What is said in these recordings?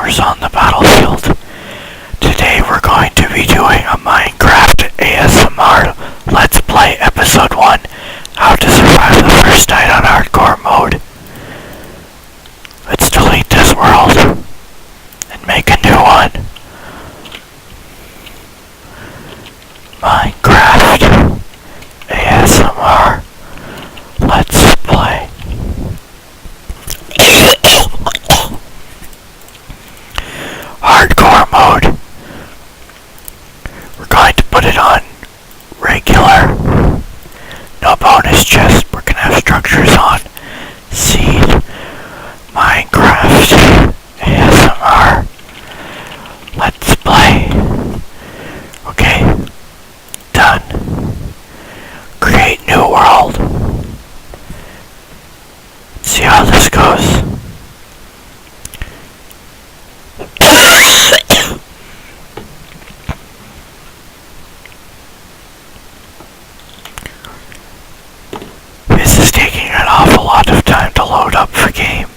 gamers on the battlefield. Today we're going to be doing a Minecraft ASMR Let's Play Episode 1, How to Survive the First Night on Hardcore Mode. Let's delete this world and make a new one. Minecraft ASMR Let's Play. Hardcore mode. We're going to put it on regular. No bonus chest. We're going to have structures on. Seed. Minecraft ASMR Let's Play. Okay. Done. Create new world. See how this goes. This is taking an awful lot of time to load up for game.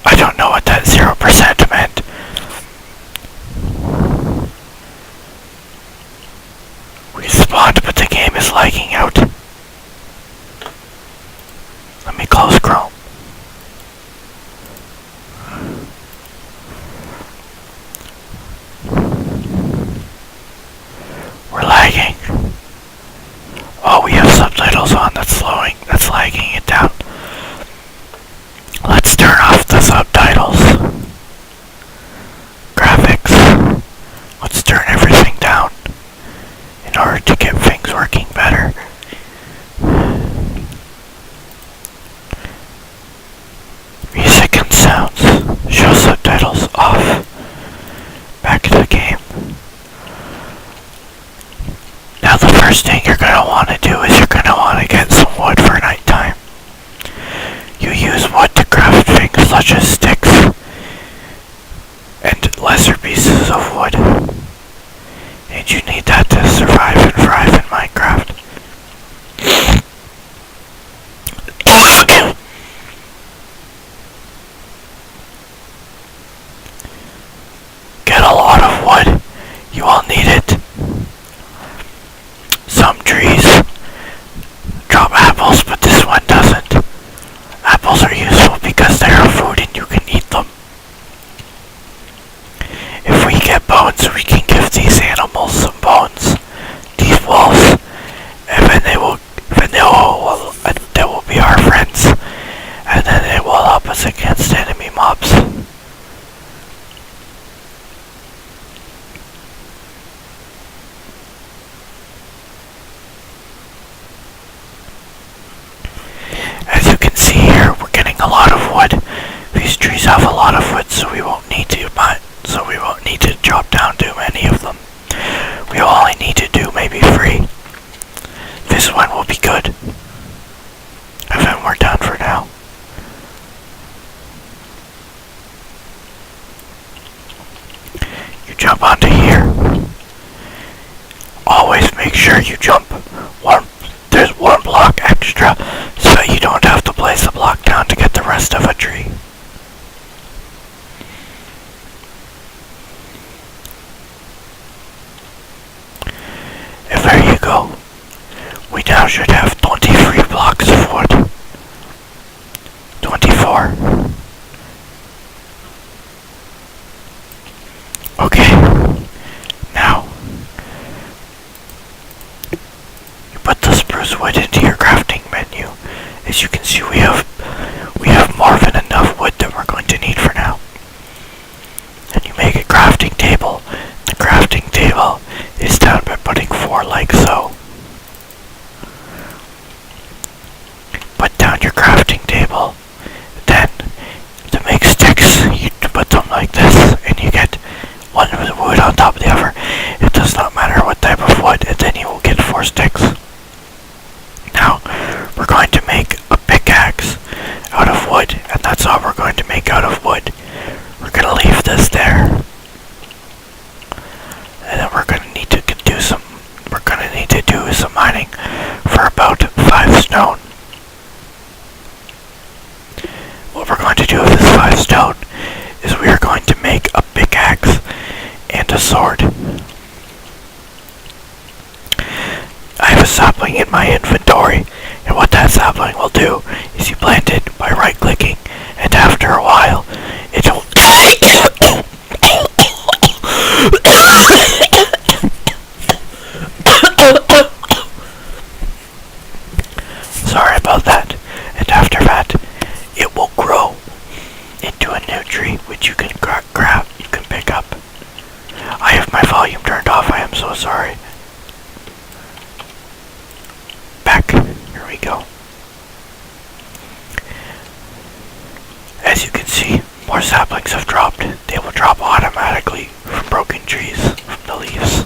I don't know what that 0% meant. We spawned, but the game is lagging out. Let me close Chrome. We're lagging. Oh, we have subtitles on. That's lagging it down. Let's turn off the subtitles. Graphics. Let's turn everything down in order to get things working better. Music and sounds. Show subtitles off. Back to the game. Now the first thing you're going to want to do is you're going to want to get some wood for nighttime. You use wood to craft things such as sticks and lesser pieces of wood. And you need that to survive and thrive in Minecraft. Get a lot of wood. You will need it. Some trees drop apples, but this one doesn't. Apples are useful because they are food and you can eat them. If we get bones, we can give these animals some bones. These wolves, and then they will be our friends, and then they will help us against enemy mobs. As you can see here, we're getting a lot of wood. These trees have a lot of wood, so we won't need to chop down too many of them. We only need to do maybe 3. This one will be good. And then we're done for now. You jump onto here. Always make sure you jump there's one block extra so you don't have to place a block down to get the rest of a tree. And there you go. We now should have 23 blocks of wood. 24. Okay. Now, you put the spruce wood into your crafting menu. As you can see, we have more than enough wood that we're going to need for now. And you make a crafting table. The crafting table is done by putting 4 like so. Put down your crafting table. Then, to make sticks, you put them like this, and you get one wood on top of the other. It does not matter what type of wood, and then you will get 4 sticks. Now, we're going to make a pickaxe out of wood, and that's all we're going to make out of wood. We're going to leave this there. And then we're going to need to the sword. I have a sapling in my inventory, and what that sapling will do is you plant it by right-clicking, and after a while, it'll... Sorry about that. And after that, it will grow into a new tree, which you can grab, you can pick up. I have my volume turned off, I am so sorry. Back, here we go. As you can see, more saplings have dropped. They will drop automatically from broken trees, from the leaves.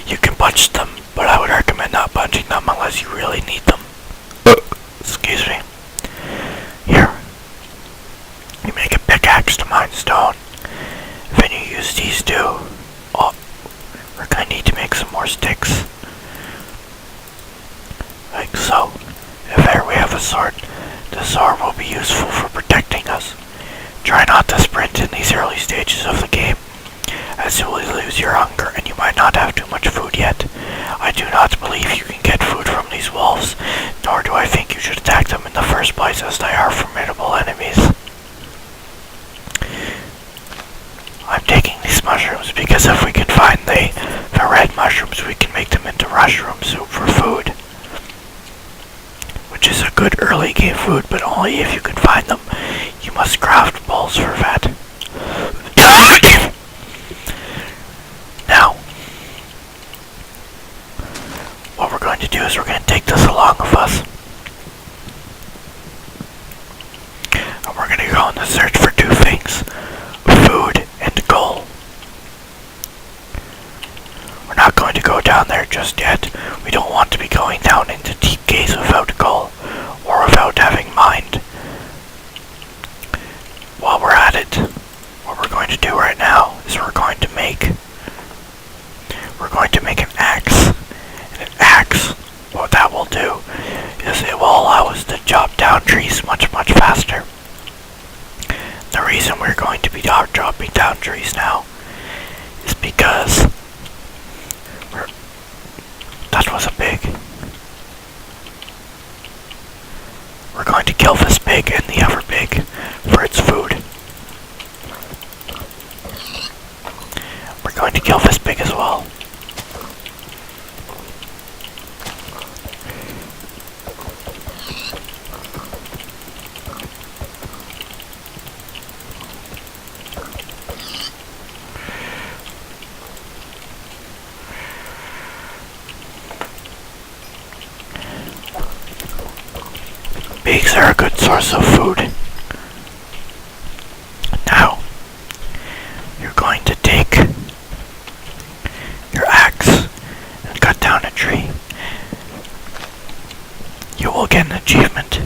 You can bunch them, but I would recommend not bunching them unless you really need them. Excuse me. Here. You make a pickaxe to mine stone. Then you use these two. Oh, we're gonna need to make some more sticks. Like so. If there we have a sword, the sword will be useful for protecting us. Try not to sprint in these early stages of the game, as you will lose your hunger and you might not have too much food yet. I do not believe you can get food from these wolves, nor do I think you should attack them in the first place, as they are formidable enemies. I'm taking these mushrooms because if we can find the red mushrooms, we can make them into mushroom soup for food, which is a good early game food, but only if you can find them. You must craft bowls for that. Now, what we're going to do is we're going to take this along with us, and we're going to go on the search for two things: food and coal. We're not going to go down there just yet. We don't want to be going down into deep caves without coal, or without having mined. While we're at it, what we're going to do right now is we're going to make an axe. And an axe, what that will do is it will allow us to chop down trees much faster. The reason we're going to be chopping down trees now is because that was a pig. We're going to kill this pig and the other pig for its food. We're going to kill this pig as well. Pigs are a good source of food. Now, you're going to take your axe and cut down a tree. You will get an achievement.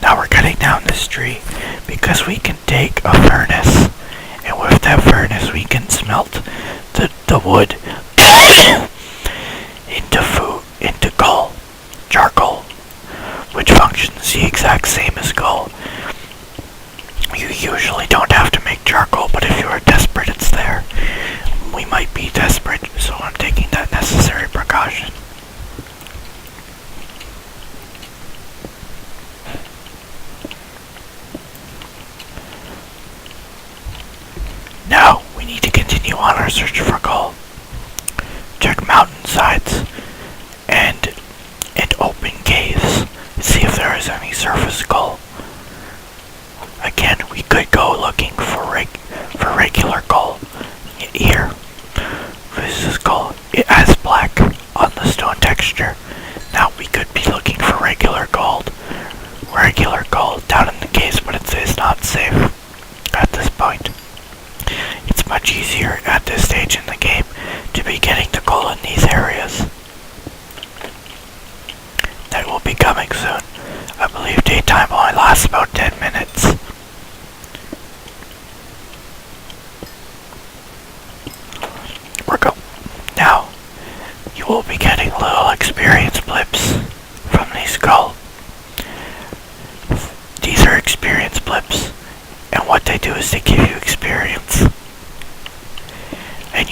Now we're cutting down this tree because we can take a furnace, and with that furnace we can smelt the wood into coal, charcoal, which functions the exact same as coal. You usually don't have to make charcoal, but if you are desperate, it's there. We might be desperate, so I'm taking that necessary precaution. Now, we need to continue on our search for coal. Check mountainsides and open caves. See if there is any surface coal. Again, we could go looking for regular coal. Here, this is coal. It has black on the stone texture. Now we could be looking for regular gold down in the caves, but it's not safe at this point. It's much easier at this stage in the game to be getting the coal in these areas. That will be coming soon. I believe daytime only lasts about 10 minutes. Now, you will be getting little experience blips from these coal. These are experience blips, and what they do is they give you experience.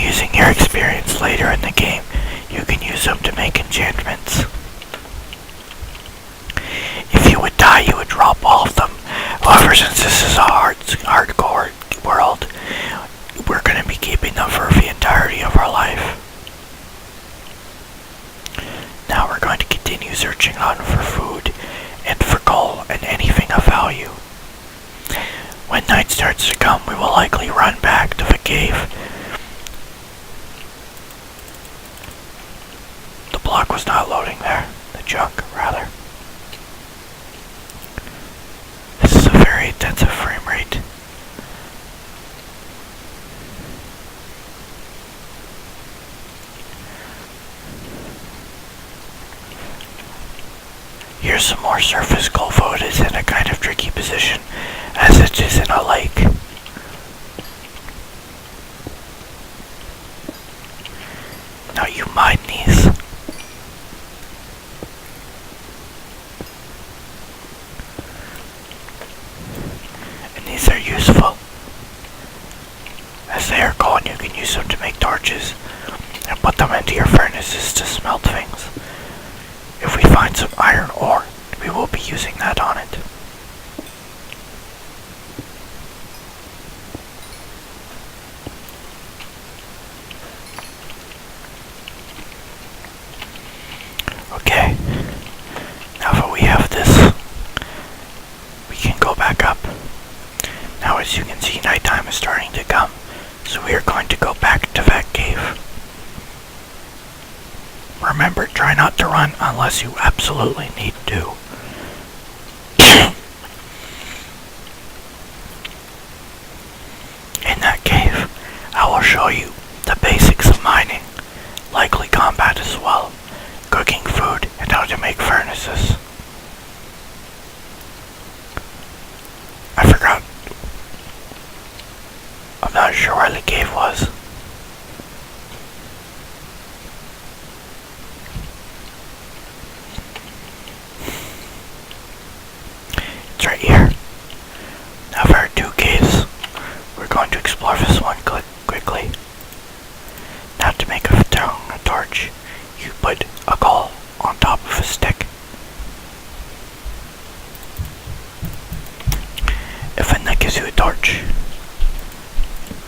using your experience later in the game, you can use them to make enchantments. If you would die, you would drop all of them. However, since this is a hardcore world, we're going to be keeping them for the entirety of our life. Now we're going to continue searching on for food and for coal and anything of value. When night starts to come, we will likely run back to the cave. The block was not loading there. The junk, rather. This is a very intensive frame rate. Here's some more surface coal, though it is in a kind of tricky position, as it is in a lake. Now you mine these. And these are useful, as they are coal and you can use them to make torches, and put them into your furnaces to smelt things. If we find some iron ore, we will be using that on it. Okay, now that we have this, we can go back up. Now as you can see, nighttime is starting to come, so we are going to go back to that cave. Remember, try not to run unless you absolutely need to. In that cave, I will show you the basics of mining, likely combat as well, cooking food, and how to make furnaces. I forgot. I'm not sure where the cave was. It's right here. Now there are two caves. We're going to explore this one quickly. Now to make a torch, you put a coal on top of a stick. If then that gives you a torch,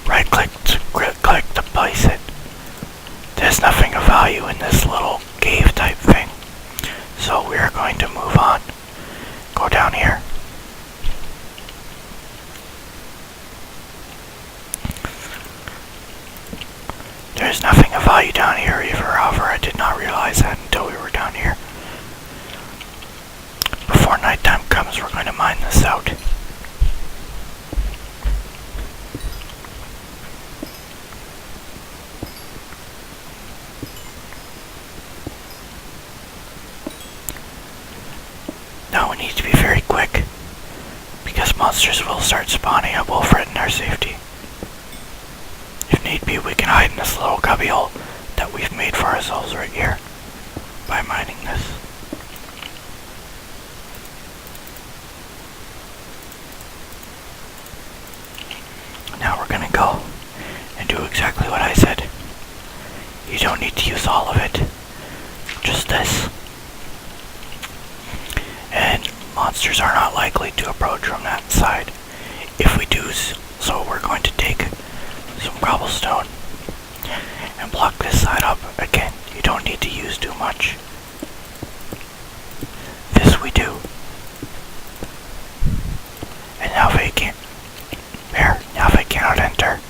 right click to place it. There's nothing of value in this little cave type thing, so we are going to move on. Go down here. There's nothing of value down here either, however I did not realize that until we were down here. Before nighttime comes, we're going to mine this out. Now we need to be very quick, because monsters will start spawning and will threaten our safety. If need be, we can hide in this little cubbyhole that we've made for ourselves right here by mining this. Now we're gonna go and do exactly what I said. You don't need to use all of it, just this. And monsters are not likely to approach from that side. If we do so, we're going to take some cobblestone and block this side up. Again, you don't need to use too much. This we do. And now they can't. Now they cannot enter.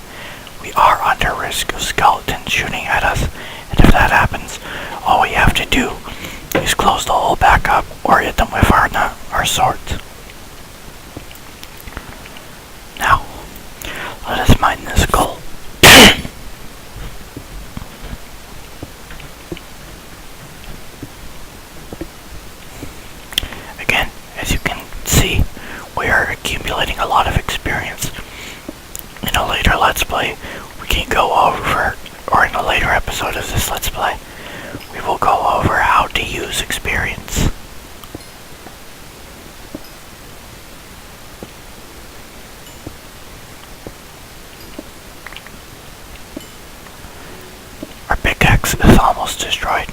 We are under risk of skeletons shooting at us, and if that happens, all we have to do is close the hole back up or hit them with our swords. Now, let us mine this coal. Again, as you can see, we are accumulating a lot of experience. In a later Let's Play, we can go over, or in a later episode of this Let's Play, we will go over how to use experience. pickaxe is almost destroyed.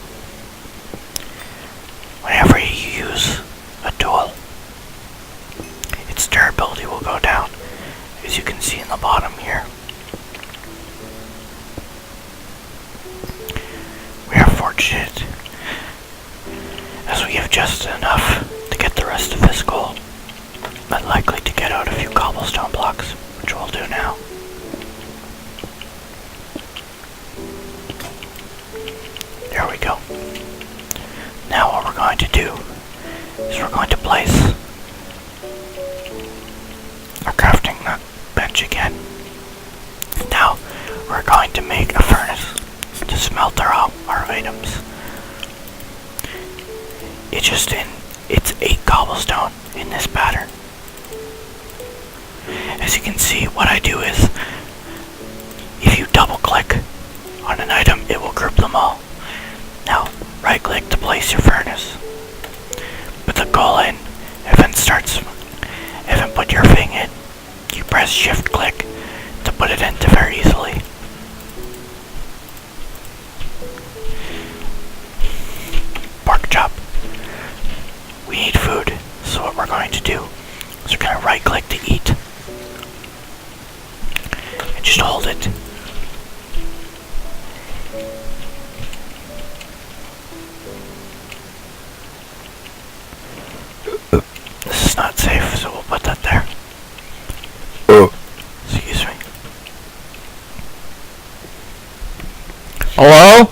Whenever you use a tool, its durability will go down, as you can see in the bottom here. We are fortunate, as we have just enough to get the rest of this gold, but likely to get out a few cobblestone blocks, which we'll do now. There we go. Now what we're going to do is we're going to place our crafting bench again. Now we're going to make a furnace to smelt our items. It's 8 cobblestone in this pattern. As you can see, what I do is, if you double click on an item, it will group them all. Now, right click to place your furnace. Put the coal in, and then put your thing in. You press shift click to put it into very easily. Pork chop. We need food, so what we're going to do is we're going to right click to eat. And just hold it. This is not safe, so we'll put that there. Excuse me. Hello?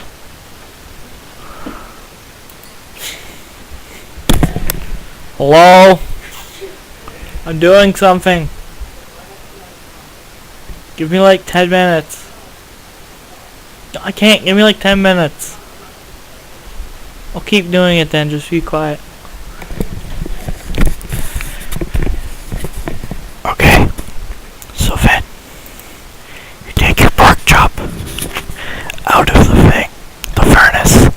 Hello? I'm doing something. Give me like 10 minutes. I can't. Give me like 10 minutes. I'll keep doing it then. Just be quiet. Okay. So then, you take your pork chop out of the furnace.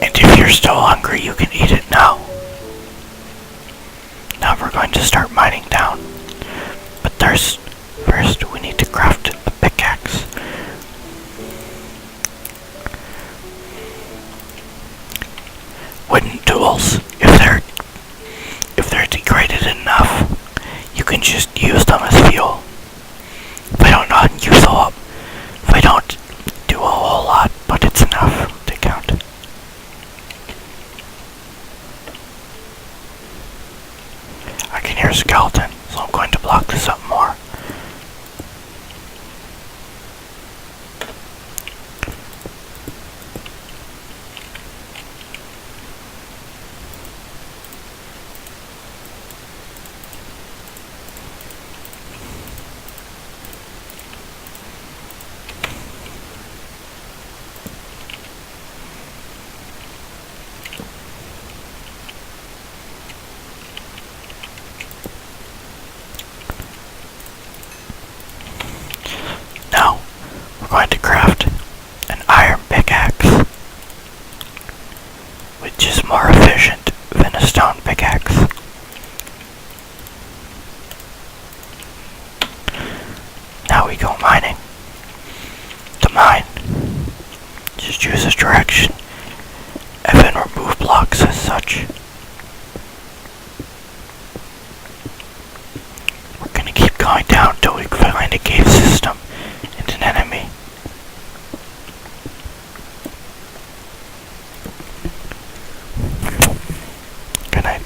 And if you're still hungry, you can eat it now. Now we're going to start mining down. But first we need to craft a pickaxe. Wooden tools, if they're degraded enough, you can just use them as fuel. If I don't do a whole lot, but it's enough to count. I can hear a skeleton, so I'm going to block this up more. Now, we're going to craft an iron pickaxe, which is more efficient than a stone pickaxe. Now we go mining. To mine, just choose a direction, and then remove blocks as such. We're gonna keep going down till we find a cave system and an enemy. Good night.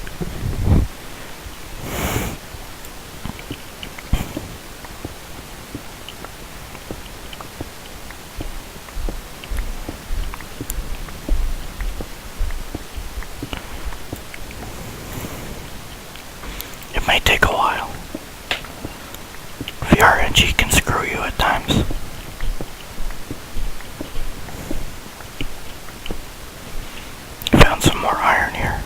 It may take a while. The RNG can screw you at times. Found some more iron here.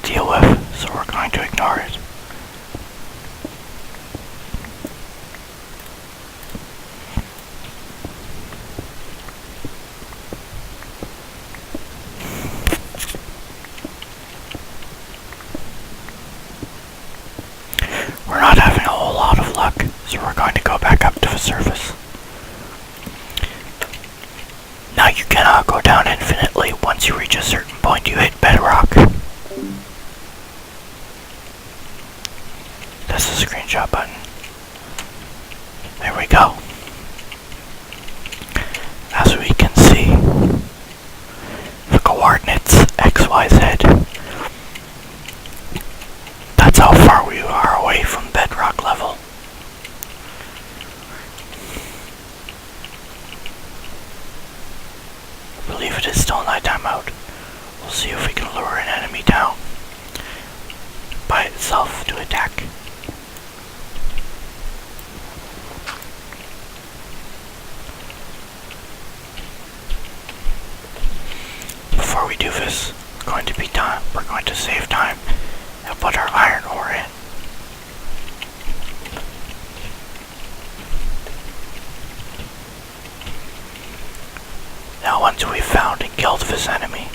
deal with, so we're going to ignore it. We're not having a whole lot of luck, so we're going to go back up to the surface. Now you cannot go down infinitely. Once you reach a certain point, you hit bedrock. That's the screenshot button. There we go. As we can see, the coordinates X, Y, Z. That's how far we are away from bedrock level. I believe it is still nighttime out. We'll see if we can lure an enemy down by itself to attack. Before we do this, we're going to save time and put our iron ore in. Now once we've found and killed this enemy,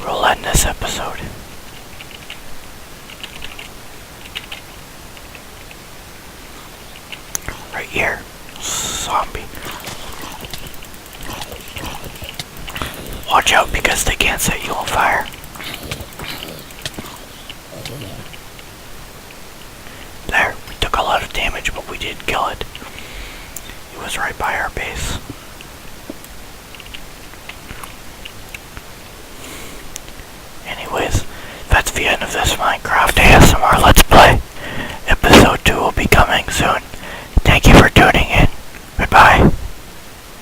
we'll end this episode. Right here, zombie. Watch out because they can't set you on fire. There, we took a lot of damage, but we did kill it. It was right by our base. Anyways, that's the end of this Minecraft ASMR Let's Play. Episode 2 will be coming soon. Thank you for tuning in. Goodbye.